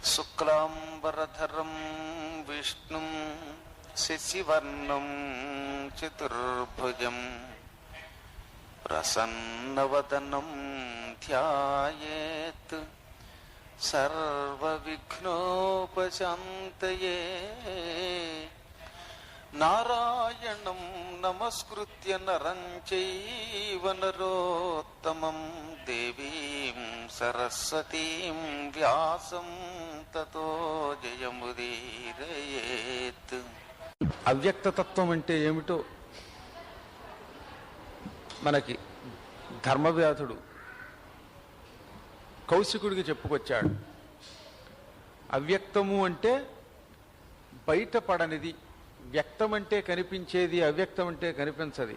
శుక్లాంబరధరం విష్ణుం శశివర్ణం చతుర్భుజం ప్రసన్నవదనం ధ్యాయేత్ సర్వవిఘ్నోపశాంతయే. నారాయణం నమస్కృత్య నరం చైవ నరోత్తమం దేవీం సరస్వతీం వ్యాసం తతో జయముదీరయేత్. అవ్యక్తతత్వం అంటే ఏమిటో మనకి ధర్మవ్యాధుడు కౌశికుడికి చెప్పుకొచ్చాడు. అవ్యక్తము అంటే బయటపడనిది, వ్యక్తం అంటే కనిపించేది, అవ్యక్తం అంటే కనిపించది.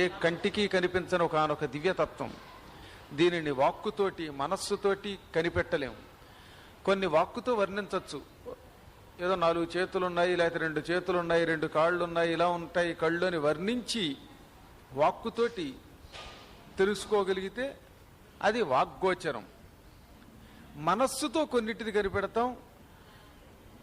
ఏ కంటికి కనిపించని ఒకనొక దివ్యతత్వం. దీనిని వాక్కుతోటి మనస్సుతోటి కనిపెట్టలేము. కొన్ని వాక్కుతో వర్ణించవచ్చు. ఏదో 4 చేతులున్నాయి, లేకపోతే 2 చేతులున్నాయి, 2 కాళ్ళున్నాయి, ఇలా ఉంటాయి కళ్ళు అని వర్ణించి వాక్కుతోటి తెలుసుకోగలిగితే అది వాగ్గోచరం. మనస్సుతో కొన్నిటిని కనిపెడతాం.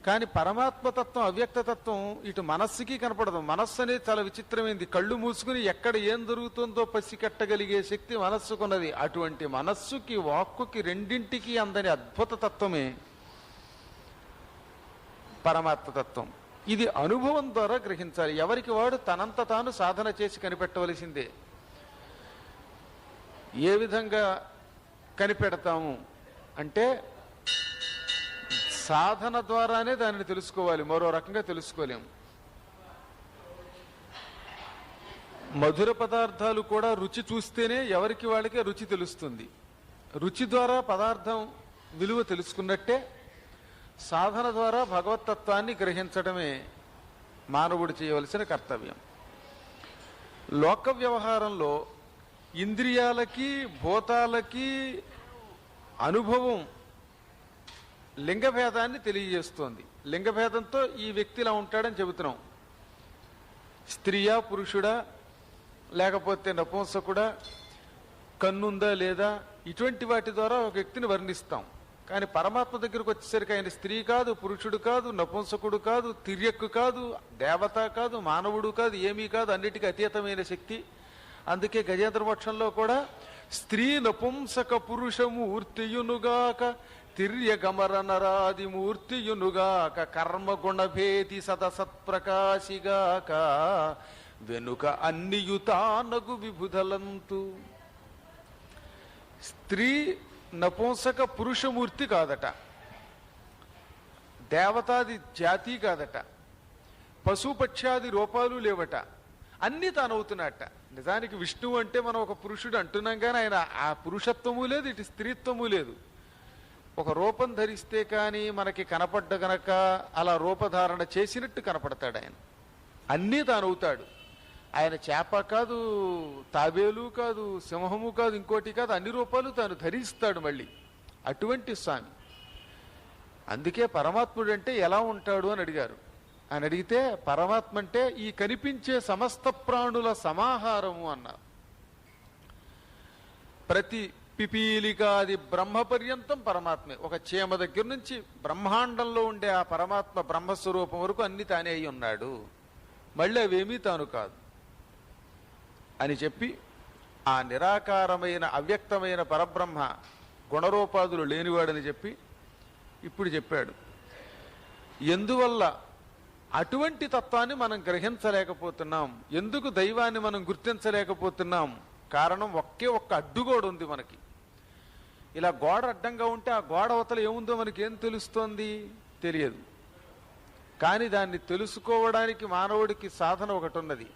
కానీ పరమాత్మతత్వం, అవ్యక్తతత్వం ఇటు మనస్సుకి కనపడదు. మనస్సు అనేది చాలా విచిత్రమైంది. కళ్ళు మూసుకుని ఎక్కడ ఏం జరుగుతుందో పసికట్టగలిగే శక్తి మనస్సుకున్నది. అటువంటి మనస్సుకి వాక్కుకి రెండింటికి అందని అద్భుత తత్వమే పరమాత్మతత్వం. ఇది అనుభవం ద్వారా గ్రహించాలి. ఎవరికి వాడు తనంత తాను సాధన చేసి కనిపెట్టవలసిందే. ఏ విధంగా కనిపెడతాము అంటే సాధన ద్వారానే దానిని తెలుసుకోవాలి, మరో రకంగా తెలుసుకోలేము. మధుర పదార్థాలు కూడా రుచి చూస్తేనే ఎవరికి వాళ్ళకే రుచి తెలుస్తుంది. రుచి ద్వారా పదార్థం విలువ తెలుసుకున్నట్టే సాధన ద్వారా భగవతత్వాన్ని గ్రహించడమే మానవుడు చేయవలసిన కర్తవ్యం. లోక వ్యవహారంలో ఇంద్రియాలకి భూతాలకి అనుభవం లింగభేదాన్ని తెలియజేస్తోంది. లింగభేదంతో ఈ వ్యక్తి ఇలా ఉంటాడని చెబుతున్నాం. స్త్రీయా పురుషుడా, లేకపోతే నపుంసకుడా, కన్నుందా లేదా, ఇటువంటి వాటి ద్వారా ఒక వ్యక్తిని వర్ణిస్తాం. కానీ పరమాత్మ దగ్గరకు వచ్చేసరికి ఆయన స్త్రీ కాదు, పురుషుడు కాదు, నపుంసకుడు కాదు, తిర్యక్కు కాదు, దేవత కాదు, మానవుడు కాదు, ఏమీ కాదు, అన్నిటికీ అతీతమైన శక్తి. అందుకే గజేంద్ర మోక్షంలో కూడా స్త్రీ నపుంసక పురుషమూర్తియునుగాక తిర్యగమర నరాది మూర్తియునుగాక కర్మగుణభేది సదసత్ప్రకాశిగాక వెనుక అన్నియుతానగు విభుధలంతు. స్త్రీ నపుంసక పురుషమూర్తి కాదట, దేవతాది జాతి కాదట, పశుపక్ష్యాది రూపాలు లేవట, అన్నీ తానవుతున్నట్ట. నిజానికి విష్ణువు అంటే మనం ఒక పురుషుడు అంటున్నాం, కానీ ఆయన ఆ పురుషత్వము లేదు, ఇటు స్త్రీత్వము లేదు. ఒక రూపం ధరిస్తే కానీ మనకి కనపడ్డ గనక అలా రూపధారణ చేసినట్టు కనపడతాడు ఆయన. అన్నీ తానవుతాడు. ఆయన చేప కాదు, తాబేలు కాదు, సింహము కాదు, ఇంకోటి కాదు, అన్ని రూపాలు తాను ధరిస్తాడు మళ్ళీ. అటువంటి స్వామి. అందుకే పరమాత్ముడు అంటే ఎలా ఉంటాడు అని అడిగారు. అని అడిగితే పరమాత్మ అంటే ఈ కనిపించే సమస్త ప్రాణుల సమాహారము అన్నారు. ప్రతి పిపీలికాది బ్రహ్మ పర్యంతం పరమాత్మే. ఒక చీమ దగ్గర నుంచి బ్రహ్మాండంలో ఉండే ఆ పరమాత్మ బ్రహ్మస్వరూపం వరకు అన్ని తానే అయి ఉన్నాడు. మళ్ళీ అవేమీ తాను కాదు అని చెప్పి ఆ నిరాకారమైన అవ్యక్తమైన పరబ్రహ్మ గుణరూపాదులు లేనివాడని చెప్పి ఇప్పుడు చెప్పాడు. ఎందువల్ల అటువంటి తత్వాన్ని మనం గ్రహించలేకపోతున్నాం, ఎందుకు దైవాన్ని మనం గుర్తించలేకపోతున్నాం? కారణం ఒకే ఒక్క అడ్డుగోడ ఉంది మనకి. ఇలా గోడ అడ్డంగా ఉంటే ఆ గోడ అవతల ఏముందో మనకి ఏం తెలుస్తోంది? తెలియదు. కానీ దాన్ని తెలుసుకోవడానికి మానవుడికి సాధన ఒకటి ఉన్నది.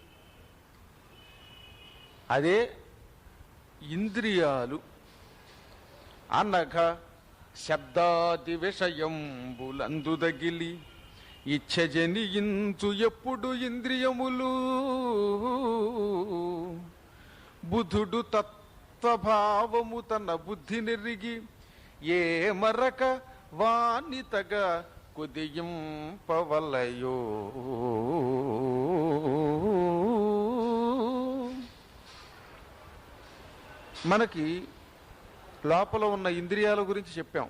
అదే ఇంద్రియాలు. అనఘ శబ్దాది విషయంబులందు దగిలి ఇచ్చజనియించు ఎప్పుడు ఇంద్రియములు బుధుడు తత్వభావము తన బుద్ధి నెరిగి ఏ మరక వానితగా కుదియింపవలయో. మనకి లోపల ఉన్న ఇంద్రియాల గురించి చెప్పాం.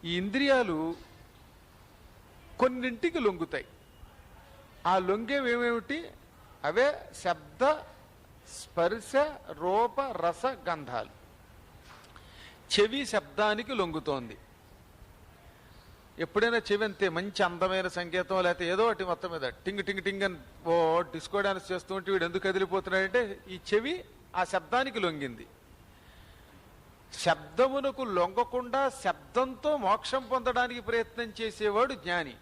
ఈ ఇంద్రియాలు కొన్నింటికి లొంగుతాయి. ఆ లొంగేవేమిటి? అవే శబ్ద, స్పర్శ, రూప, రస, గంధాలు. చెవి శబ్దానికి లొంగుతోంది. ఎప్పుడైనా చెవి అంతే మంచి అందమైన సంగీతం లేకపోతే ఏదో ఒకటి మొత్తం మీద టింగ్ టింగ్ టింగ్ అని ఓ డిస్కో డాన్స్ చేస్తూ ఉంటే వీడు ఎందుకు కదిలిపోతున్నాడంటే ఈ చెవి ఆ శబ్దానికి లొంగింది. శబ్దమునకు లొంగకుండా శబ్దంతో మోక్షం పొందడానికి ప్రయత్నం చేసేవాడు జ్ఞాని.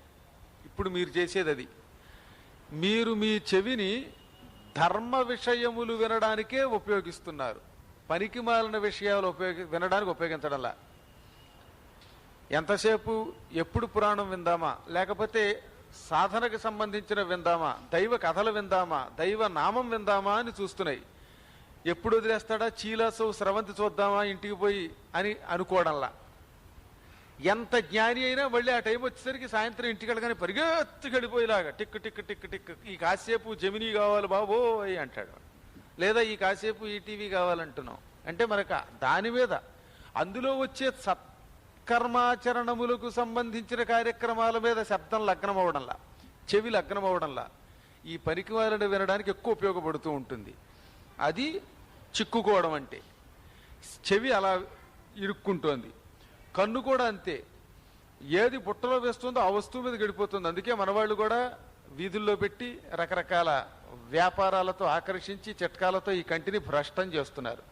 ఇప్పుడు మీరు చేసేది అది. మీరు మీ చెవిని ధర్మ విషయములు వినడానికే ఉపయోగిస్తున్నారు, పనికి మాలిన విషయాలు వినడానికి ఉపయోగించడంలా. ఎంతసేపు ఎప్పుడు పురాణం విందామా, లేకపోతే సాధనకు సంబంధించిన విందామా, దైవ కథలు విందామా, దైవ నామం విందామా అని చూస్తున్నాయి. ఎప్పుడు వదిలేస్తాడా, చీలాసు స్రవంతి చూద్దామా ఇంటికి పోయి అని అనుకోవడంలా. ఎంత జ్ఞాని అయినా మళ్ళీ ఆ టైం వచ్చేసరికి సాయంత్రం ఇంటికి వెళ్ళగానే పరిగెత్తుకు వెళ్ళిపోయేలాగా టిక్ టిక్ టిక్ టిక్ ఈ కాసేపు జమినీ కావాలి బాబోయ్ అంటాడు, లేదా ఈ కాసేపు ఈటీవీ కావాలంటున్నాం. అంటే మనకు దాని మీద అందులో వచ్చే సత్కర్మాచరణములకు సంబంధించిన కార్యక్రమాల మీద శబ్దం లగ్నం అవడంలా, చెవి లగ్నం అవడంలా ఈ పనికి వాళ్ళని వినడానికి ఎక్కువ ఉపయోగపడుతూ ఉంటుంది. అది చిక్కుకోవడం అంటే. చెవి అలా ఇరుక్కుంటోంది. కన్ను కూడా అంతే. ఏది బుట్టలో వేస్తుందో ఆ వస్తువు మీద గడిపోతుంది. అందుకే మనవాళ్ళు కూడా వీధుల్లో పెట్టి రకరకాల వ్యాపారాలతో ఆకర్షించి చిట్కాలతో ఈ కంటిని భ్రష్టం చేస్తున్నారు.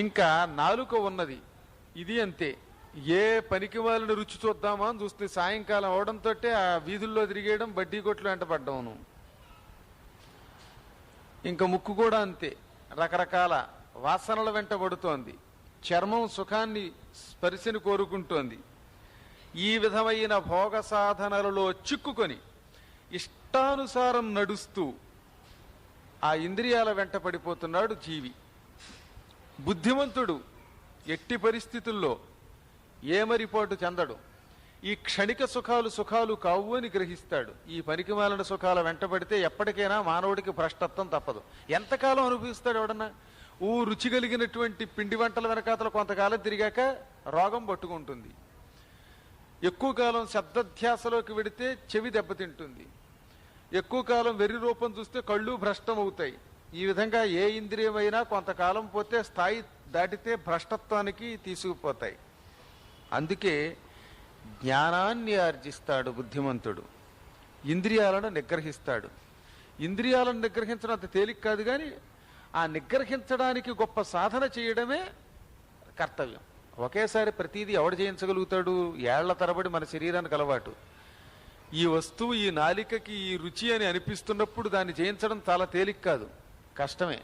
ఇంకా నాలుక ఉన్నది, ఇది అంతే. ఏ పనికి వాళ్ళని రుచి చూద్దామా అని చూస్తుంది. సాయంకాలం అవడంతో ఆ వీధుల్లో తిరిగేయడం, బడ్డీ కొట్లు వెంటపడ్డాను. ఇంకా ముక్కు కూడా అంతే, రకరకాల వాసనల వెంట పడుతోంది. చర్మం సుఖాన్ని, స్పర్శని కోరుకుంటోంది. ఈ విధమైన భోగ సాధనలలో చిక్కుకొని ఇష్టానుసారం నడుస్తూ ఆ ఇంద్రియాల వెంట పడిపోతున్నాడు జీవి. బుద్ధిమంతుడు ఎట్టి పరిస్థితుల్లో ఏమరిపాటు చెందడు. ఈ క్షణిక సుఖాలు సుఖాలు కావు అని గ్రహిస్తాడు. ఈ పనికిమాలిన సుఖాల వెంటబడితే ఎప్పటికైనా మానవుడికి భ్రష్టత్వం తప్పదు. ఎంతకాలం అనుభవిస్తాడు ఎవడన్నా? రుచి కలిగినటువంటి పిండి వంటల వెనకాతలు కొంతకాలం తిరిగాక రోగం పట్టుకుంటుంది. ఎక్కువ కాలం శబ్దధ్యాసలోకి వెడితే చెవి దెబ్బతింటుంది. ఎక్కువ కాలం వెర్రి రూపం చూస్తే కళ్ళు భ్రష్టం అవుతాయి. ఈ విధంగా ఏ ఇంద్రియమైనా కొంతకాలం పోతే స్థాయి దాటితే భ్రష్టత్వానికి తీసుకుపోతాయి. అందుకే జ్ఞానాన్ని ఆర్జిస్తాడు బుద్ధిమంతుడు, ఇంద్రియాలను నిగ్రహిస్తాడు. ఇంద్రియాలను నిగ్రహించడం అంత తేలిక కాదు, కానీ ఆ నిగ్రహించడానికి గొప్ప సాధన చేయడమే కర్తవ్యం. ఒకేసారి ప్రతిదీ ఎవడు చేయించగలుగుతాడు? ఏళ్ల తరబడి మన శరీరానికి అలవాటు. ఈ వస్తువు ఈ నాలికకి ఈ రుచి అని అనిపిస్తున్నప్పుడు దాన్ని చేయించడం చాలా తేలిక కాదు, కష్టమే.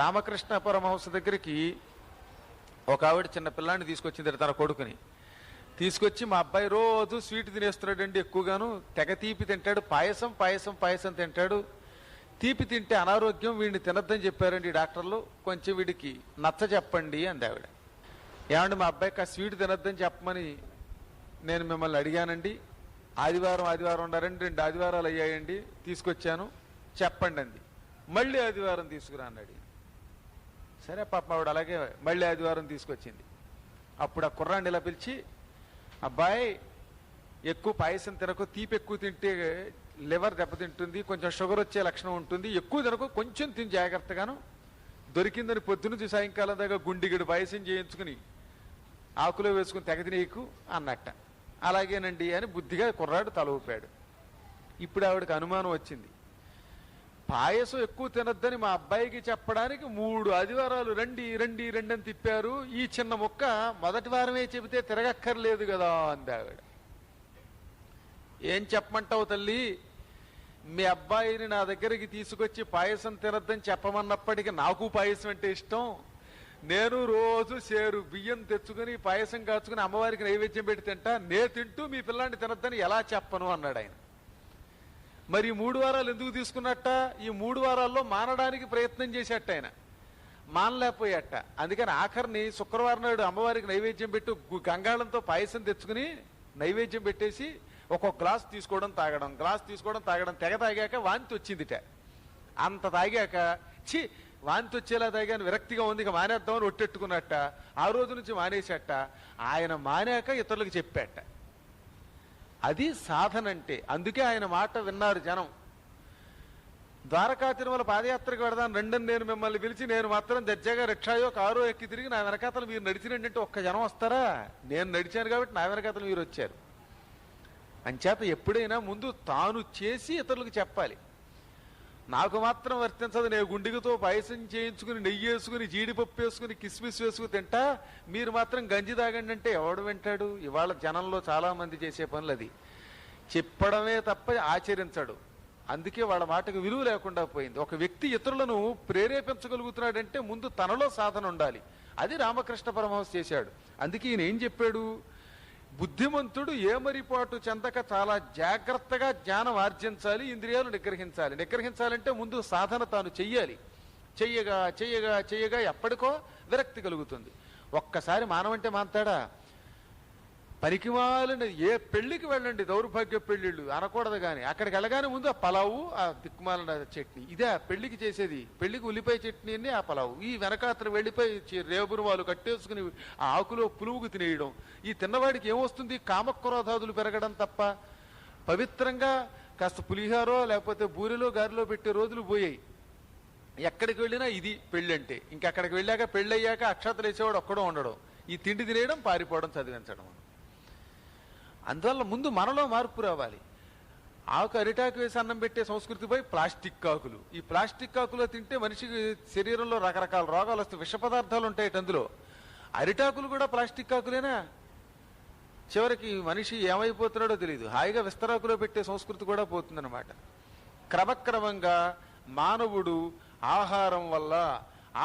రామకృష్ణ పరమహంస దగ్గరికి ఒక ఆవిడ చిన్న పిల్లాన్ని తీసుకొచ్చింది, తన కొడుకుని తీసుకొచ్చి, మా అబ్బాయి రోజు స్వీట్ తినేస్తున్నాడండి, ఎక్కువగాను తెగ తీపి తింటాడు, పాయసం పాయసం పాయసం తింటాడు, తీపి తింటే అనారోగ్యం, వీడిని తినద్దని చెప్పారండి డాక్టర్లు, కొంచెం వీడికి నచ్చ చెప్పండి అంది ఆవిడ. ఏమండి మా అబ్బాయికి ఆ స్వీట్ తినద్దని చెప్పమని నేను మిమ్మల్ని అడిగానండి, ఆదివారం ఆదివారం ఉన్నారండి, 2 ఆదివారాలు అయ్యాయండి, తీసుకొచ్చాను చెప్పండి అంది. మళ్ళీ ఆదివారం తీసుకురా అన్నాడు. సరే పాపం ఆవిడ అలాగే మళ్ళీ ఆదివారం తీసుకొచ్చింది. అప్పుడు ఆ కుర్రాన్ని ఇలా పిలిచి, అబ్బాయి ఎక్కువ పాయసం తినకు, తీపి ఎక్కువ తింటే లివర్ దెబ్బతింటుంది, కొంచెం షుగర్ వచ్చే లక్షణం ఉంటుంది, ఎక్కువ తినకు, కొంచెం తిని జాగ్రత్తగాను, దొరికిందని పొద్దునుంచి సాయంకాలం దాకా గుండిగడి పాయసం చేయించుకుని ఆకులో వేసుకుని తెగ తినేకు అన్నట్ట. అలాగేనండి అని బుద్ధిగా కుర్రాడు తల ఊపాడు. ఇప్పుడు ఆవిడకి అనుమానం వచ్చింది, పాయసం ఎక్కువ తినద్దని మా అబ్బాయికి చెప్పడానికి 3 ఆదివారాలు రండి రండి రండి అని తిప్పారు, ఈ చిన్న ముక్క మొదటి వారమే చెబితే తిరగక్కర్లేదు కదా అంది ఆవిడ. ఏం చెప్పమంటావు తల్లి, మీ అబ్బాయిని నా దగ్గరికి తీసుకొచ్చి పాయసం తినద్దని చెప్పమన్నప్పటికీ నాకు పాయసం అంటే ఇష్టం, నేను రోజు సేరు బియ్యం తెచ్చుకుని పాయసం కాచుకుని అమ్మవారికి నైవేద్యం పెట్టి తింటా, నే తింటూ మీ పిల్లాన్ని తినద్దని ఎలా చెప్పను అన్నాడు ఆయన. మరి 3 వారాలు ఎందుకు తీసుకున్నట్ట? ఈ 3 వారాల్లో మానడానికి ప్రయత్నం చేసేట ఆయన, మానలేకపోయాట. అందుకని ఆఖరిని శుక్రవారం నాడు అమ్మవారికి నైవేద్యం పెట్టి గంగాళంతో పాయసం తెచ్చుకుని నైవేద్యం పెట్టేసి ఒక్కొక్క గ్లాస్ తీసుకోవడం తాగడం, గ్లాస్ తీసుకోవడం తాగడం, తెగ తాగాక వాంతి వచ్చిందిట. అంత తాగాక ఛీ వాంతి వచ్చేలా తాగాను, విరక్తిగా ఉంది, ఇక మానేద్దామని ఒట్టెట్టుకున్నట్ట. ఆ రోజు నుంచి మానేసేట. ఆయన మానాక ఇతరులకు చెప్పాట. అది సాధన అంటే. అందుకే ఆయన మాట విన్నారు జనం. ద్వారకా తిరుమల పాదయాత్రకు వెడదాను రెండని నేను మిమ్మల్ని పిలిచి, నేను మాత్రం దర్జాగా రిక్షాయో కారో ఎక్కి తిరిగి నా వెనకాతలు మీరు నడిచినంటే ఒక్క జనం వస్తారా? నేను నడిచాను కాబట్టి నా వెనకాతలు మీరు వచ్చారు. అంచేత ఎప్పుడైనా ముందు తాను చేసి ఇతరులకు చెప్పాలి. నాకు మాత్రం వర్తించదు, నేను గుండిగతో పాయసం చేయించుకుని నెయ్యి వేసుకుని జీడిపప్పు వేసుకుని కిస్మిస్ వేసుకుని తింటా, మీరు మాత్రం గంజి తాగండి అంటే ఎవడు వింటాడు? ఇవాళ జనంలో చాలా మంది చేసే పనులు అది. చెప్పడమే తప్ప ఆచరించడు. అందుకే వాళ్ళ మాటకు విలువ లేకుండా పోయింది. ఒక వ్యక్తి ఇతరులను ప్రేరేపించగలుగుతున్నాడంటే ముందు తనలో సాధన ఉండాలి. అది రామకృష్ణ పరమహంస చేశాడు. అందుకే ఈయన ఏం చెప్పాడు? బుద్ధిమంతుడు ఏమరిపాటు చెందక చాలా జాగ్రత్తగా జ్ఞానం ఆర్జించాలి, ఇంద్రియాలు నిగ్రహించాలి. నిగ్రహించాలంటే ముందు సాధన తాను చెయ్యాలి. చెయ్యగా చెయ్యగా చెయ్యగా ఎప్పటికో విరక్తి కలుగుతుంది. ఒక్కసారి మానవంటే మాంతాడా? పనికిమాలిన ఏ పెళ్లికి వెళ్ళండి, దౌర్భాగ్య పెళ్లిళ్ళు అనకూడదు. కానీ అక్కడికి వెళ్ళగానే ముందు ఆ పలావు, ఆ దిక్కుమాలిన చట్నీ, ఇదే పెళ్లికి చేసేది. పెళ్లికి ఉల్లిపాయ చట్నీని ఆ పలావు, ఈ వెనకాతలు వెళ్ళిపోయి రేబురు వాళ్ళు కట్టేసుకుని ఆ ఆకులో పులువుకు తినేయడం. ఈ తిన్నవాడికి ఏమొస్తుంది? కామక్రోధాదులు పెరగడం తప్ప. పవిత్రంగా కాస్త పులిహారో లేకపోతే బూరెలో గారిలో పెట్టే రోజులు పోయాయి. ఎక్కడికి వెళ్ళినా ఇది పెళ్ళి అంటే. ఇంకెక్కడికి వెళ్ళాక పెళ్ళి అయ్యాక అక్షతలు వేసేవాడు ఒక్కడో ఉండడం, ఈ తిండి తినేయడం, పారిపోవడం, చదివించడం. అందువల్ల ముందు మనలో మార్పు రావాలి. ఆకు అరిటాకు వేసి అన్నం పెట్టే సంస్కృతి పోయి ప్లాస్టిక్ ఆకులు. ఈ ప్లాస్టిక్ ఆకులో తింటే మనిషికి శరీరంలో రకరకాల రోగాలు వస్తాయి, విష పదార్థాలు ఉంటాయి అందులో. అరిటాకులు కూడా ప్లాస్టిక్ ఆకులేనా? చివరికి మనిషి ఏమైపోతున్నాడో తెలియదు. హాయిగా విస్తరాకులో పెట్టే సంస్కృతి కూడా పోతుందన్నమాట. క్రమక్రమంగా మానవుడు ఆహారం వల్ల,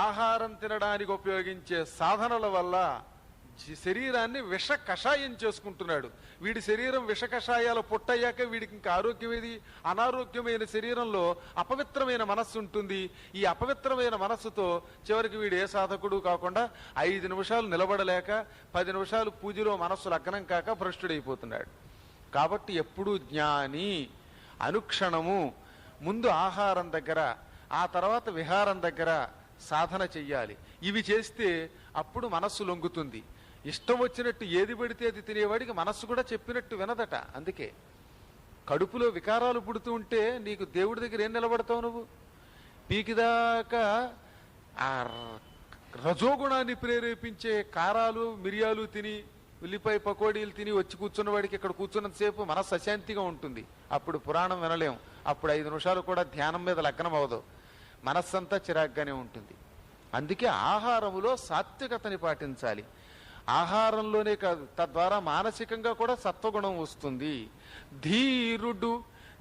ఆహారం తినడానికి ఉపయోగించే సాధనల వల్ల శరీరాన్ని విష కషాయం చేసుకుంటున్నాడు. వీడి శరీరం విష కషాయాలు పుట్టయ్యాక వీడికి ఇంకా ఆరోగ్యం ఏది? అనారోగ్యమైన శరీరంలో అపవిత్రమైన మనస్సు ఉంటుంది. ఈ అపవిత్రమైన మనస్సుతో చివరికి వీడు ఏ సాధకుడు కాకుండా 5 నిమిషాలు నిలబడలేక 10 నిమిషాలు పూజలో మనస్సు లగ్నం కాక భ్రష్టుడైపోతున్నాడు. కాబట్టి ఎప్పుడూ జ్ఞాని అనుక్షణము ముందు ఆహారం దగ్గర, ఆ తర్వాత విహారం దగ్గర సాధన చెయ్యాలి. ఇవి చేస్తే అప్పుడు మనస్సు లొంగుతుంది. ఇష్టం వచ్చినట్టు ఏది పడితే అది తినేవాడికి మనస్సు కూడా చెప్పినట్టు వినదట. అందుకే కడుపులో వికారాలు పుడుతూ ఉంటే నీకు దేవుడి దగ్గర ఏం నిలబడతావు? నువ్వు పీకిదాకా ఆ రజోగుణాన్ని ప్రేరేపించే కారాలు మిరియాలు తిని, ఉల్లిపాయ పకోడీలు తిని వచ్చి కూర్చున్న వాడికి ఇక్కడ కూర్చున్నంతసేపు మనస్సు అశాంతిగా ఉంటుంది. అప్పుడు పురాణం వినలేం. అప్పుడు 5 నిమిషాలు కూడా ధ్యానం మీద లగ్నం అవదు. మనస్సంతా చిరాగ్గానే ఉంటుంది. అందుకే ఆహారములో సాత్వికతని పాటించాలి. ఆహారంలోనే కాదు, తద్వారా మానసికంగా కూడా సత్వగుణం వస్తుంది. ధీరుడు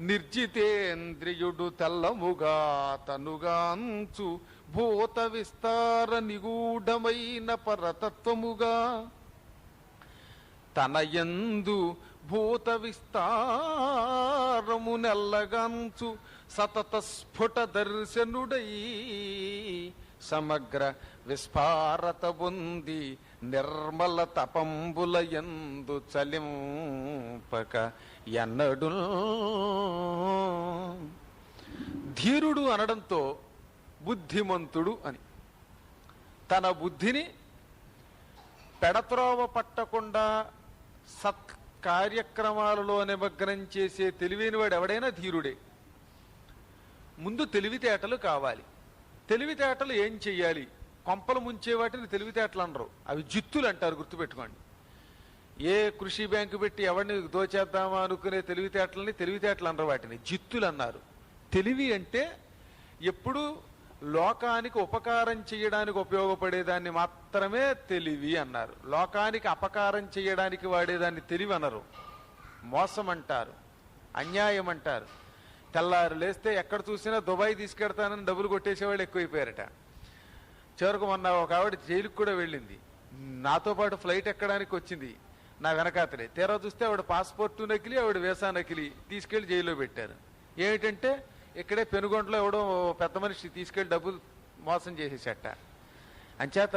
నిర్జితేంద్రియుడు తెల్లముగా తనుగాంచు భూత విస్తార నిగూఢమైన పరతత్వముగా తనయందు భూత విస్తారము నెల్లగాంచు సతత స్ఫుట దర్శనుడై సమగ్ర విస్ఫారత బొంది నిర్మల తపంబుల యందు చలింపక ఎన్నడు. ధీరుడు అనడంతో బుద్ధిమంతుడు అని, తన బుద్ధిని పెడత్రోవ పట్టకుండా సత్ కార్యక్రమాలలో నిమగ్నం చేసే తెలివైన వాడు ఎవడైనా ధీరుడే. ముందు తెలివితేటలు కావాలి. తెలివితేటలు ఏం చెయ్యాలి? కొంపలు ముంచే వాటిని తెలివితేటలు అనరు, అవి జిత్తులు అంటారు. గుర్తుపెట్టుకోండి. ఏ కృషి బ్యాంకు పెట్టి ఎవరిని దోచేద్దామా అనుకునే తెలివితేటలని తెలివితేటలు అనరు, వాటిని జిత్తులు అన్నారు. తెలివి అంటే ఎప్పుడు లోకానికి ఉపకారం చేయడానికి ఉపయోగపడేదాన్ని మాత్రమే తెలివి అన్నారు. లోకానికి అపకారం చేయడానికి వాడేదాన్ని తెలివి అనరు. మోసం అంటారు, అన్యాయం అంటారు. తెల్లారు లేస్తే ఎక్కడ చూసినా దుబాయ్ తీసుకెడతానని డబ్బులు కొట్టేసేవాళ్ళు ఎక్కువైపోయారట. చివరకు మొన్న ఒక ఆవిడ జైలుకు కూడా వెళ్ళింది. నాతో పాటు ఫ్లైట్ ఎక్కడానికి వచ్చింది నా వెనకాతలే. తీరా చూస్తే ఆవిడ పాస్పోర్టు నకిలీ, ఆవిడ వీసా నకిలీ తీసుకెళ్లి జైల్లో పెట్టారు. ఏమిటంటే ఇక్కడే పెనుగొండలో ఎవడో పెద్ద మనిషి తీసుకెళ్లి డబ్బులు మోసం చేసేసట. అంచేత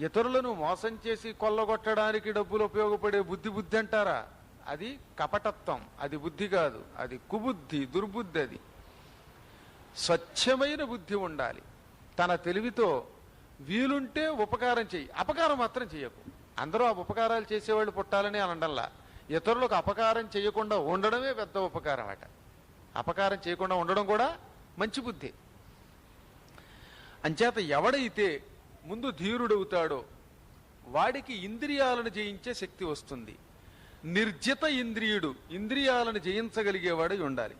ఇతరులను మోసం చేసి కొల్లగొట్టడానికి డబ్బులు ఉపయోగపడే బుద్ధి అంటారా? అది కపటత్వం, అది బుద్ధి కాదు, అది కుబుద్ధి, దుర్బుద్ధి. అది స్వచ్ఛమైన బుద్ధి ఉండాలి. తన తెలివితో వీలుంటే ఉపకారం చెయ్యి, అపకారం మాత్రం చెయ్యకు. అందరూ ఆ ఉపకారాలు చేసేవాళ్ళు పుట్టాలని అని అనడంలా, ఇతరులకు అపకారం చేయకుండా ఉండడమే పెద్ద ఉపకారం అట. అపకారం చేయకుండా ఉండడం కూడా మంచి బుద్ధి. అంచేత ఎవడైతే ముందు ధీరుడవుతాడో వాడికి ఇంద్రియాలను జయించే శక్తి వస్తుంది. నిర్జిత ఇంద్రియుడు, ఇంద్రియాలను జయించగలిగేవాడై ఉండాలి.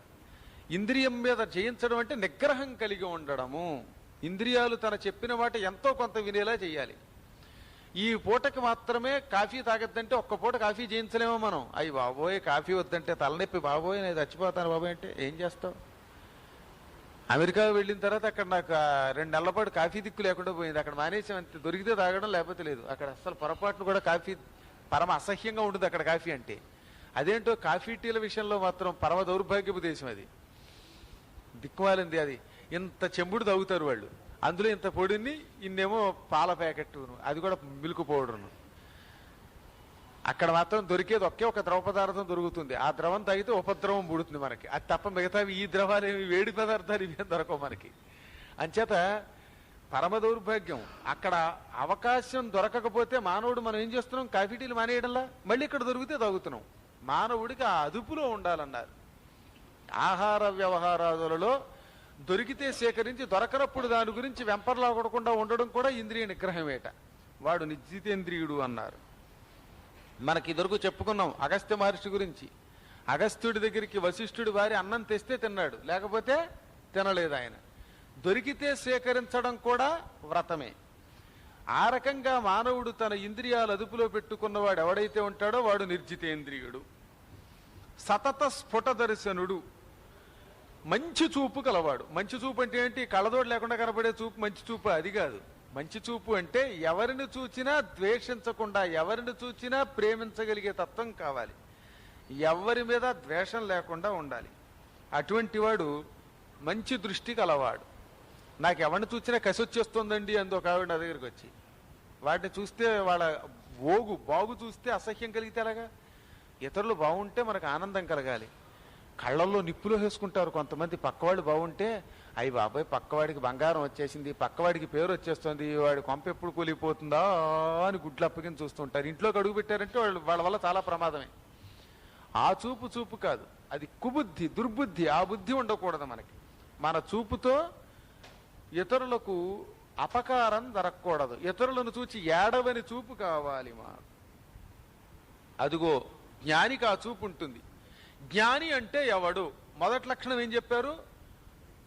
ఇంద్రియం మీద జయించడం అంటే నిగ్రహం కలిగి ఉండడము. ఇంద్రియాలు తన చెప్పిన మాట ఎంతో కొంత వినేలా చేయాలి. ఈ పూటకి మాత్రమే కాఫీ తాగద్దంటే ఒక్క పూట కాఫీ చేయించలేమో మనం. అయ్యి బాబోయ్ కాఫీ వద్దంటే తలనొప్పి, బాబోయ్ నేను చచ్చిపోతాను బాబోయ్ అంటే ఏం చేస్తావు? అమెరికా వెళ్ళిన తర్వాత అక్కడ నాకు 2 నెలల పాటు కాఫీ దిక్కు లేకుండా పోయింది. అక్కడ మానేసాం అంతే, దొరికితే తాగడం లేకపోతే లేదు. అక్కడ అసలు పొరపాటును కూడా కాఫీ పరమ అసహ్యంగా ఉంటుంది అక్కడ కాఫీ అంటే. అదేంటో కాఫీ టీల విషయంలో మాత్రం పరమ దౌర్భాగ్యపు దేశం అది, దిక్కుమాలింది అది. ఇంత చెంబుడు తాగుతారు వాళ్ళు, అందులో ఇంత పొడిని ఇన్నేమో పాల ప్యాకెట్టును, అది కూడా మిల్క్ పౌడర్ను. అక్కడ మాత్రం దొరికేది ఒక ద్రవ పదార్థం దొరుకుతుంది. ఆ ద్రవం తాగితే ఉపద్రవం పుడుతుంది మనకి. అది తప్ప మిగతావి ఈ ద్రవాలు ఏమి వేడి పదార్థాలు ఇవేం దొరకవు మనకి. అంచేత పరమ దౌర్భాగ్యం. అక్కడ అవకాశం దొరకకపోతే మానవుడు మనం ఏం చేస్తున్నాం, కాఫీ టీలు మానేయడంలా మళ్ళీ ఇక్కడ దొరికితే తాగుతున్నాం. మానవుడికి ఆ అదుపులో ఉండాలన్నారు. ఆహార వ్యవహారాదులలో దొరికితే సేకరించి దొరకనప్పుడు దాని గురించి వెంపర్లాగకుండా ఉండడం కూడా ఇంద్రియ నిగ్రహమేట. వాడు నిర్జితేంద్రియుడు అన్నారు. మనకి ఇదివరకు చెప్పుకున్నాం అగస్త్య మహర్షి గురించి. అగస్త్యుడి దగ్గరికి వశిష్ఠుడి వారి అన్నం తెస్తే తిన్నాడు, లేకపోతే తినలేదు ఆయన. దొరికితే సేకరించడం కూడా వ్రతమే. ఆ రకంగా మానవుడు తన ఇంద్రియాలు అదుపులో పెట్టుకున్నవాడు ఎవడైతే ఉంటాడో వాడు నిర్జితేంద్రియుడు. సతత స్ఫుట దర్శనుడు, మంచి చూపు కలవాడు. మంచి చూపు అంటే ఏంటి? కళ్ళదోడు లేకుండా కనబడే చూపు మంచి చూపు అది కాదు. మంచి చూపు అంటే ఎవరిని చూచినా ద్వేషించకుండా, ఎవరిని చూచినా ప్రేమించగలిగే తత్వం కావాలి. ఎవరి మీద ద్వేషం లేకుండా ఉండాలి. అటువంటి వాడు మంచి దృష్టి కలవాడు. నాకు ఎవరిని చూసినా కసి వచ్చేస్తుందండి అందు ఒక ఆవిడ నా దగ్గరికి వచ్చి. వాటిని చూస్తే వాళ్ళ బాగు చూస్తే అసహ్యం కలిగితే అలాగా. ఇతరులు బాగుంటే మనకు ఆనందం కలగాలి. కళ్ళల్లో నిప్పులో వేసుకుంటారు కొంతమంది. పక్కవాళ్ళు బాగుంటే అయ్యి బాబాయ్ పక్కవాడికి బంగారం వచ్చేసింది, పక్కవాడికి పేరు వచ్చేస్తుంది, వాడి కొంప ఎప్పుడు కూలిపోతుందా అని గుడ్లు అప్పగించి చూస్తుంటారు. ఇంట్లోకి అడుగు పెట్టారంటే వాళ్ళ వల్ల చాలా ప్రమాదమే. ఆ చూపు కాదు, అది కుబుద్ధి, దుర్బుద్ధి. ఆ బుద్ధి ఉండకూడదు మనకి. మన చూపుతో ఇతరులకు అపకారం జరగకూడదు. ఇతరులను చూచి ఏడవని చూపు కావాలి మాకు. అదిగో జ్ఞానికి ఆ చూపు ఉంటుంది. జ్ఞాని అంటే ఎవడు? మొదటి లక్షణం ఏం చెప్పారు?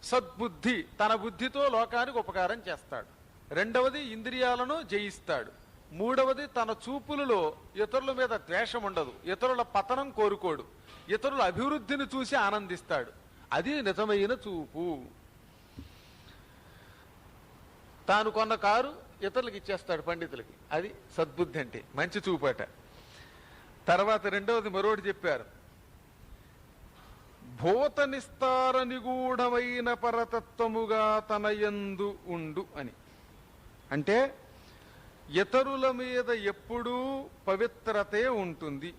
సద్బుద్ధి, తన బుద్ధితో లోకానికి ఉపకారం చేస్తాడు. రెండవది ఇంద్రియాలను జయిస్తాడు. మూడవది తన చూపులలో ఇతరుల మీద ద్వేషం ఉండదు, ఇతరుల పతనం కోరుకోడు, ఇతరుల అభివృద్ధిని చూసి ఆనందిస్తాడు. అది నిజమైన చూపు. తాను కొన్న కారు ఇతరులకు ఇచ్చేస్తాడు, పండితులకి. అది సద్బుద్ధి అంటే, మంచి చూపట. తర్వాత రెండవది మరోటి చెప్పారు, భూత నిస్తార నిగూఢమైన పరతత్వముగా తనయందు ఉండు అని. అంటే ఇతరుల మీద ఎప్పుడూ పవిత్రతే ఉంటుంది.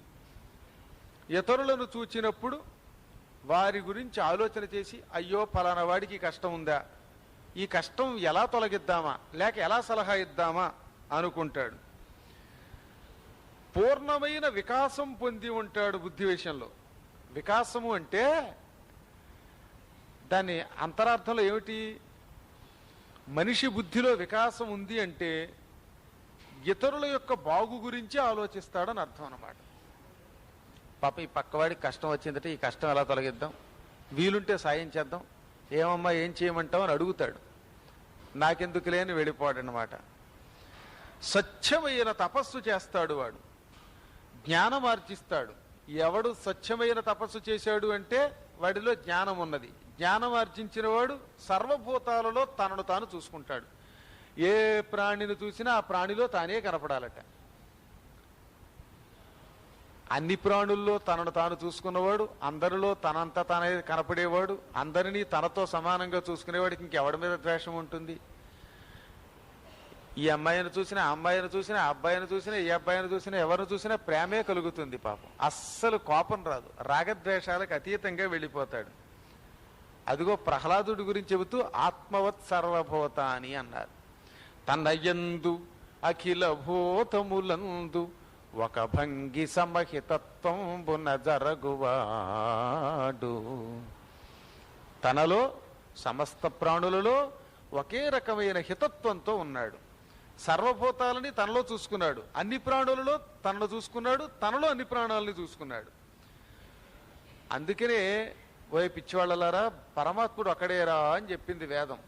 ఇతరులను చూచినప్పుడు వారి గురించి ఆలోచన చేసి, అయ్యో ఫలానా వాడికి కష్టం ఉందా, ఈ కష్టం ఎలా తొలగిద్దామా, లేక ఎలా సలహా ఇద్దామా అనుకుంటాడు. పూర్ణమైన వికాసం పొంది ఉంటాడు బుద్ధి విషయంలో. వికాసము అంటే దాని అంతరార్థంలో ఏమిటి? మనిషి బుద్ధిలో వికాసం ఉంది అంటే ఇతరుల యొక్క బాగు గురించి ఆలోచిస్తాడని అర్థం అన్నమాట. పాప ఈ పక్కవాడికి కష్టం వచ్చిందంటే ఈ కష్టం ఎలా తొలగిద్దాం, వీలుంటే సాయం చేద్దాం, ఏమమ్మా ఏం చేయమంటావు అని అడుగుతాడు. నాకెందుకు లేని వెళ్ళిపోడనమాట. స్వచ్ఛమైన తపస్సు చేస్తాడు వాడు, జ్ఞానం ఆర్జిస్తాడు. ఎవడు స్వచ్ఛమైన తపస్సు చేశాడు అంటే వాడిలో జ్ఞానం ఉన్నది. జ్ఞానం ఆర్జించిన వాడు సర్వభూతాలలో తనను తాను చూసుకుంటాడు. ఏ ప్రాణిని చూసినా ఆ ప్రాణిలో తానే కనపడాలట. అన్ని ప్రాణుల్లో తనను తాను చూసుకున్నవాడు, అందరిలో తనంత తానే కనపడేవాడు, అందరినీ తనతో సమానంగా చూసుకునేవాడికి ఇంకెవడి మీద ద్వేషం ఉంటుంది? ఈ అమ్మాయిని చూసినా, ఆ అమ్మాయిని చూసినా, ఆ అబ్బాయిని చూసినా, ఏ అబ్బాయిని చూసినా, ఎవరిని చూసినా ప్రేమే కలుగుతుంది. పాపం అస్సలు కోపం రాదు. రాగద్వేషాలకు అతీతంగా వెళ్ళిపోతాడు. అదిగో ప్రహ్లాదుడి గురించి చెబుతూ ఆత్మవత్ సర్వభూతాని అన్నారు. తనయందు అఖిల భూతములందు ఒక భంగి సమహితత్వంబున జరగువాడు. తనలో సమస్త ప్రాణులలో ఒకే రకమైన హితత్వంతో ఉన్నాడు. సర్వభూతాలని తనలో చూసుకున్నాడు, అన్ని ప్రాణులలో తనలో చూసుకున్నాడు, తనలో అన్ని ప్రాణాలని చూసుకున్నాడు. అందుకనే ఓ పిచ్చివాళ్ళలారా, పరమాత్ముడు అక్కడేరా అని చెప్పింది వేదం.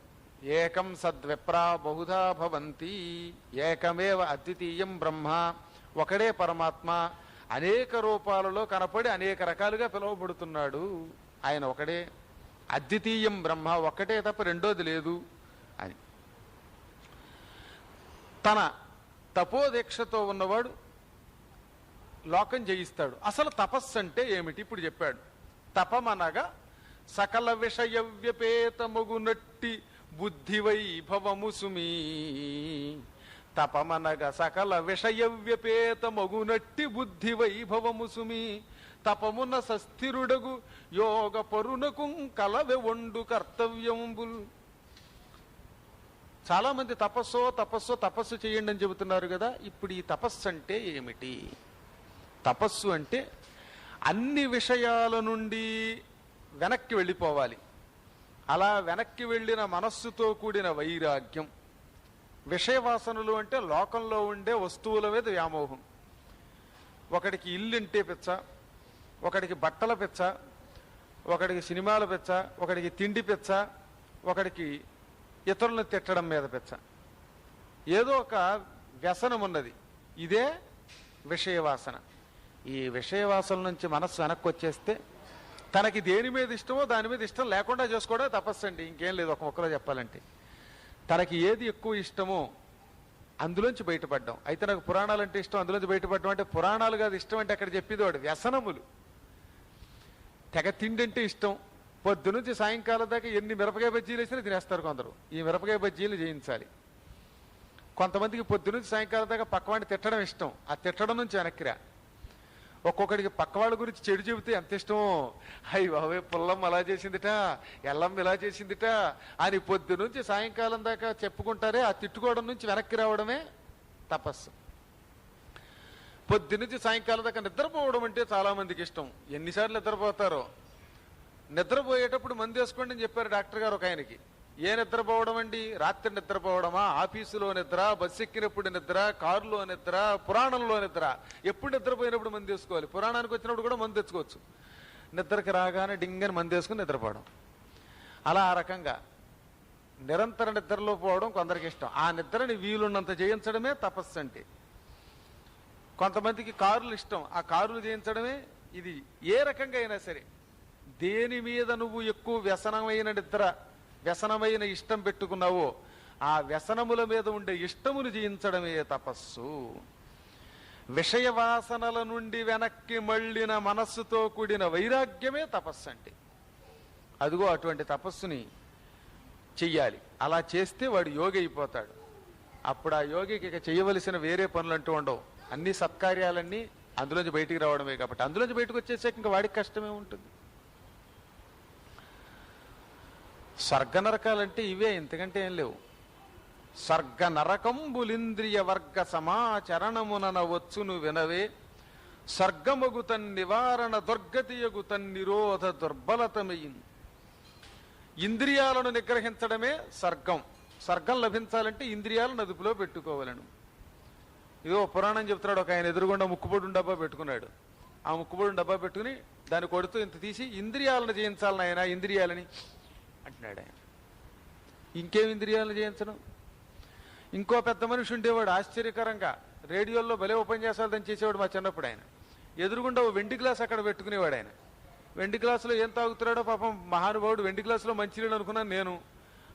ఏకం సద్విప్రా బహుధా భవంతి ఏకమేవ అద్వితీయం బ్రహ్మ. ఒకడే పరమాత్మ అనేక రూపాలలో కనపడి అనేక రకాలుగా పిలువబడుతున్నాడు. ఆయన ఒకడే అద్వితీయం బ్రహ్మ, ఒక్కటే తప్ప రెండోది లేదు అని. తన తపోదీక్షతో ఉన్నవాడు లోకం జయిస్తాడు. అసలు తపస్సు అంటే ఏమిటి ఇప్పుడు చెప్పాడు. తపమనగా సకల విషయ వ్యపేతముగునట్టి బుద్ధి వైభవము సుమీ. తపమనగా సకల విషయ వ్యపేతమగునట్టి బుద్ధి వైభవము సుమీ. తపమున సస్థిరుడగు యోగ పరునకు కలవె ఒండు కర్తవ్యంబుల్. చాలా మంది తపస్సు తపస్సు తపస్సు చేయండి అని చెబుతున్నారు కదా. ఇప్పుడు ఈ తపస్సు అంటే ఏమిటి? తపస్సు అంటే అన్ని విషయాల నుండి వెనక్కి వెళ్ళిపోవాలి. అలా వెనక్కి వెళ్ళిన మనస్సుతో కూడిన వైరాగ్యం. విషయవాసనలు అంటే లోకంలో ఉండే వస్తువుల మీద వ్యామోహం. ఒకడికి ఇల్లు అంటే పిచ్చ, ఒకడికి బట్టల పిచ్చ, ఒకడికి సినిమాల పిచ్చ, ఒకడికి తిండి పిచ్చ, ఒకడికి ఇతరులను తిట్టడం మీద పిచ్చ. ఏదో ఒక వ్యసనం ఉన్నది. ఇదే విషయవాసన. ఈ విషయవాసన నుంచి మనస్సు వెనక్కి వచ్చేస్తే తనకి దేని మీద ఇష్టమో దాని మీద ఇష్టం లేకుండా చేసుకోవడం తపస్సు అండి. ఇంకేం లేదు. ఒక మొక్కలో చెప్పాలంటే తనకి ఏది ఎక్కువ ఇష్టమో అందులోంచి బయటపడ్డాం. అయితే నాకు పురాణాలు అంటే ఇష్టం, అందులోంచి బయటపడడం అంటే పురాణాలు కాదు ఇష్టం అంటే అక్కడ చెప్పేది వాడు వ్యసనములు. తెగ తిండి అంటే ఇష్టం. పొద్దు నుంచి సాయంకాలం దాకా ఎన్ని మిరపకాయ బజ్జీలు వేసినా తినేస్తారు కొందరు. ఈ మిరపకాయ బజ్జీలు చేయించాలి. కొంతమందికి పొద్దు నుంచి సాయంకాలం దాకా పక్కవాడిని తిట్టడం ఇష్టం. ఆ తిట్టడం నుంచి వెనక్కిరా. ఒక్కొక్కడికి పక్కవాళ్ళ గురించి చెడు చెబితే ఎంత ఇష్టమో. అయ్యి బాబే పుల్లమ్మ అలా చేసిందిట, ఎల్లమ్మ ఇలా చేసిందిట అని పొద్దు నుంచి సాయంకాలం దాకా చెప్పుకుంటారే. ఆ తిట్టుకోవడం నుంచి వెనక్కి రావడమే తపస్సు. పొద్దు నుంచి సాయంకాలం దాకా నిద్రపోవడం అంటే చాలా మందికి ఇష్టం. ఎన్నిసార్లు నిద్రపోతారో. నిద్రపోయేటప్పుడు మందు వేసుకోండి అని చెప్పారు డాక్టర్ గారు ఒక ఆయనకి. ఏ నిద్రపోవడం అండి? రాత్రి నిద్రపోవడమా? ఆఫీసులో నిద్ర, బస్సు ఎక్కినప్పుడు నిద్ర, కారులో నిద్ర, పురాణంలో నిద్ర. ఎప్పుడు నిద్రపోయినప్పుడు మందు వేసుకోవాలి. పురాణానికి వచ్చినప్పుడు కూడా మందు తెచ్చుకోవచ్చు. నిద్రకి రాగానే డింగని మందు వేసుకుని నిద్రపోవడం. అలా ఆ రకంగా నిరంతర నిద్రలో పోవడం కొందరికి ఇష్టం. ఆ నిద్రని వీలున్నంత చేయించడమే తపస్సు అంటే. కొంతమందికి కారులు ఇష్టం. ఆ కారులు చేయించడమే ఇది. ఏ రకంగా అయినా సరే దేని మీద నువ్వు ఎక్కువ వ్యసనమైన నిద్ర, వ్యసనమైన ఇష్టం పెట్టుకున్నావో ఆ వ్యసనముల మీద ఉండే ఇష్టమును జయించడమే తపస్సు. విషయవాసనల నుండి వెనక్కి మళ్ళిన మనస్సుతో కూడిన వైరాగ్యమే తపస్సు అంటే. అదిగో అటువంటి తపస్సుని చెయ్యాలి. అలా చేస్తే వాడు యోగి అయిపోతాడు. అప్పుడు ఆ యోగికి ఇక చేయవలసిన వేరే పనులు అంటూ ఉండవు. అన్ని సత్కార్యాలన్నీ అందులోంచి బయటికి రావడమే. కాబట్టి అందులోంచి బయటకు వచ్చేసాక ఇంకా వాడికి కష్టమే ఉంటుంది. స్వర్గ నరకాలంటే ఇవే, ఇంతకంటే ఏం లేవు. స్వర్గ నరకంబులింద్రియ వర్గ సమాచరణమునన వచ్చును వినవే. స్వర్గమగు తన్ నివారణ దుర్గతియగు తన్ నిరోధ దుర్బలతమయిన్. ఇంద్రియాలను నిగ్రహించడమే స్వర్గం. స్వర్గం లభించాలంటే ఇంద్రియాలను అదుపులో పెట్టుకోవాలను. ఇదో పురాణం చెప్తున్నాడు. ఒక ఆయన ఎదురుగుండా ముక్కుపొడి డబ్బా పెట్టుకున్నాడు. ఆ ముక్కుపొడి డబ్బా పెట్టుకుని దాన్ని కొడుతూ ఇంత తీసి ఇంద్రియాలను జయించాలని ఆయన ఇంద్రియాలని అంటున్నాడు ఆయన. ఇంకేం ఇంద్రియాలను జయించడం? ఇంకో పెద్ద మనిషి ఉండేవాడు ఆశ్చర్యకరంగా. రేడియోల్లో భలే ఉపన్యాసాలు చేసేవాడు మా చిన్నప్పుడు. ఆయన ఎదురుగుండా ఓ వెండి గ్లాస్ అక్కడ పెట్టుకునేవాడు. ఆయన వెండి గ్లాసులో ఏం తాగుతున్నాడో పాపం మహానుభావుడు. వెండి గ్లాసులో మంచినీళ్ళు అనుకున్నాను నేను.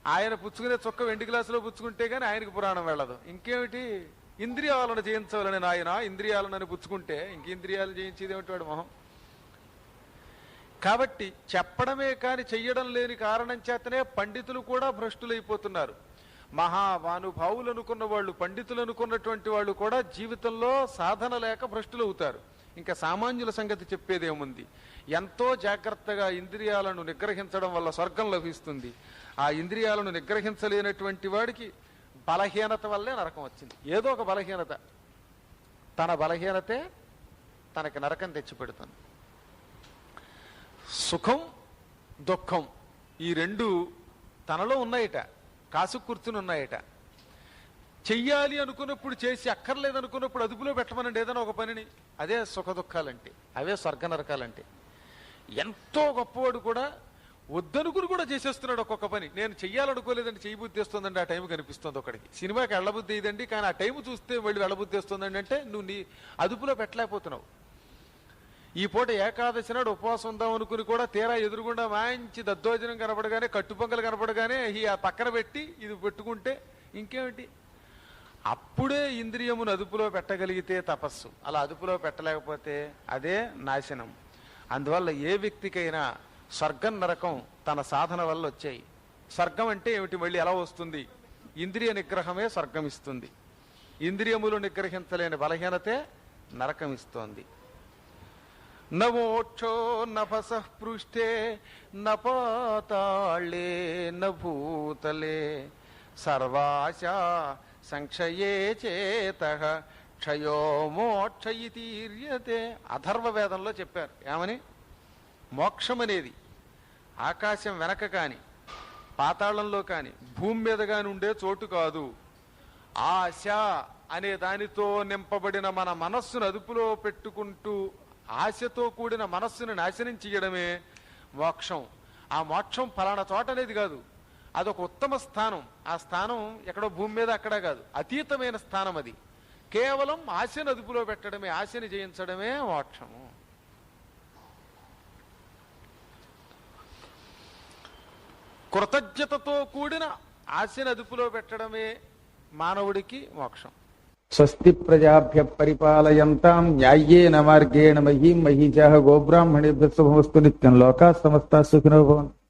ఆయన పుచ్చుకునే చొక్క వెండి గ్లాసులో పుచ్చుకుంటే కానీ ఆయనకి పురాణం వెళ్ళదు. ఇంకేమిటి? ఇంద్రియాలను జయించవాలని నాయన ఇంద్రియాలను పుచ్చుకుంటే ఇంకేంద్రియాలు జయించేది ఏమిటి వాడు మొహం. కాబట్టి చెప్పడమే కాని చెయ్యడం లేని కారణం చేతనే పండితులు కూడా భ్రష్టులైపోతున్నారు. మహానుభావులు అనుకున్న వాళ్ళు, పండితులు అనుకున్నటువంటి వాళ్ళు కూడా జీవితంలో సాధన లేక భ్రష్టులవుతారు. ఇంకా సామాన్యుల సంగతి చెప్పేదేముంది. ఎంతో జాగ్రత్తగా ఇంద్రియాలను నిగ్రహించడం వల్ల స్వర్గం లభిస్తుంది. ఆ ఇంద్రియాలను నిగ్రహించలేనటువంటి వాడికి బలహీనత వల్లే నరకం వచ్చింది. ఏదో ఒక బలహీనత, తన బలహీనతే తనకి నరకం తెచ్చిపెడుతుంది. సుఖం దుఃఖం ఈ రెండు తనలో ఉన్నాయట, కాసు కూర్చుని ఉన్నాయట. చెయ్యాలి అనుకున్నప్పుడు చేసి, అక్కర్లేదనుకున్నప్పుడు అదుపులో పెట్టమనండి ఏదైనా ఒక పనిని. అదే సుఖ దుఃఖాలంటే, అవే స్వర్గ నరకాలంటే. ఎంతో గొప్పవాడు కూడా వద్దనుకుని కూడా చేసేస్తున్నాడు ఒక్కొక్క పని. నేను చెయ్యాలనుకోలేదండి, చెయ్యబుద్ధి వస్తుందండి, ఆ టైం కనిపిస్తుంది ఒకడికి. సినిమాకి వెళ్ళబుద్ధి ఇదండి, కానీ ఆ టైం చూస్తే మళ్ళీ వెళ్ళబుద్ధి వస్తుందండి అంటే నువ్వు నీ అదుపులో పెట్టలేకపోతున్నావు. ఈ పూట ఏకాదశి నాడు ఉపవాసం ఉందాం అనుకుని కూడా తీరా ఎదురుగుండా మంచి దద్దోజనం కనపడగానే, కట్టుపొంగలు కనపడగానే ఆ పక్కన పెట్టి ఇది పెట్టుకుంటే ఇంకేమిటి? అప్పుడే ఇంద్రియమును అదుపులో పెట్టగలిగితే తపస్సు. అలా అదుపులో పెట్టలేకపోతే అదే నాశనం. అందువల్ల ఏ వ్యక్తికైనా స్వర్గం నరకం తన సాధన వల్ల వచ్చాయి. స్వర్గం అంటే ఏమిటి, మళ్ళీ ఎలా వస్తుంది? ఇంద్రియ నిగ్రహమే స్వర్గం ఇస్తుంది. ఇంద్రియములు నిగ్రహించలేని బలహీనతే నరకం ఇస్తోంది. నమోక్షో నభసః పృష్ఠే నపాతాళే నభూతలే సర్వాశా సంక్షయే చేతః క్షయో మోక్ష ఇతీర్యతే. అథర్వ వేదంలో చెప్పారు ఏమని? మోక్షం అనేది ఆకాశం వెనక కాని, పాతాళంలో కాని, భూమి మీద కాని ఉండే చోటు కాదు. ఆశ అనే దానితో నింపబడిన మన మనస్సును అదుపులో పెట్టుకుంటూ ఆశతో కూడిన మనస్సును నాశనం చేయడమే మోక్షం. ఆ మోక్షం ఫలానా చోట అనేది కాదు, అదొక ఉత్తమ స్థానం. ఆ స్థానం ఎక్కడో భూమి మీద అక్కడ కాదు, అతీతమైన స్థానం అది. కేవలం ఆశను అదుపులో పెట్టడమే, ఆశని జయించడమే మోక్షము. కృతజ్ఞతతో కూడిన ఆశను అదుపులో పెట్టడమే మానవుడికి మోక్షం. స్వస్తి ప్రజాభ్య పరిపాలయంతాం న్యాయేన మార్గేణ మహీం మహీజాః గోబ్రాహ్మణేభ్యः శుభమస్తు నిత్యం లోకాః సమస్తాః సుఖినో భవంతు.